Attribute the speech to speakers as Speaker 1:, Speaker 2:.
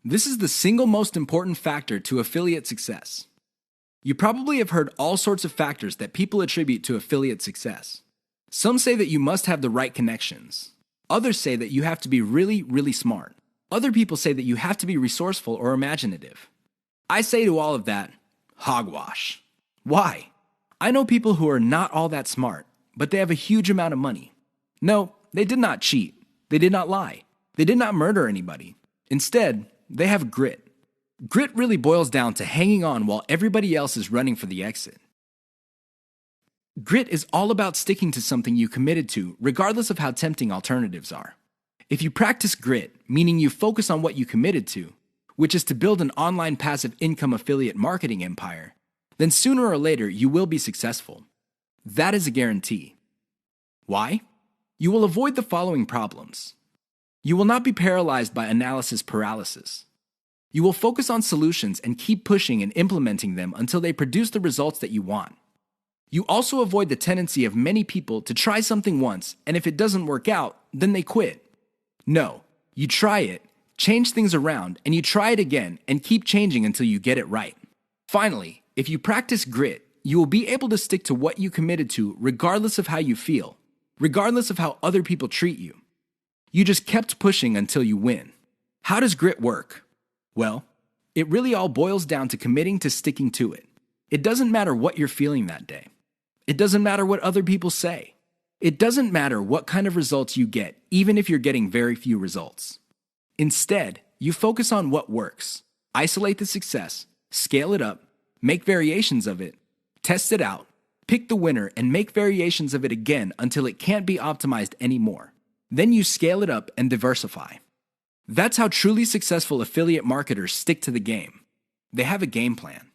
Speaker 1: This is the single most important factor to affiliate success. You probably have heard all sorts of factors that people attribute to affiliate success. Some say that you must have the right connections. Others say that you have to be really, really smart. Other people say that you have to be resourceful or imaginative. I say to all of that, hogwash. Why? I know people who are not all that smart, but they have a huge amount of money. No, they did not cheat. They did not lie. They did not murder anybody. Instead, they have grit. Grit really boils down to hanging on while everybody else is running for the exit. Grit is all about sticking to something you committed to, regardless of how tempting alternatives are. If you practice grit, meaning you focus on what you committed to, which is to build an online passive income affiliate marketing empire, then sooner or later you will be successful. That is a guarantee. Why? You will avoid the following problems. You will not be paralyzed by analysis paralysis. You will focus on solutions and keep pushing and implementing them until they produce the results that you want. You also avoid the tendency of many people to try something once, and if it doesn't work out, then they quit. No, you try it, change things around, and you try it again and keep changing until you get it right. Finally, if you practice grit, you will be able to stick to what you committed to regardless of how you feel, regardless of how other people treat you. You just kept pushing until you win. How does grit work? Well, it really all boils down to committing to sticking to it. It doesn't matter what you're feeling that day. It doesn't matter what other people say. It doesn't matter what kind of results you get, even if you're getting very few results. Instead, you focus on what works, isolate the success, scale it up, make variations of it, test it out, pick the winner, and make variations of it again until it can't be optimized anymore. Then you scale it up and diversify. That's how truly successful affiliate marketers stick to the game. They have a game plan.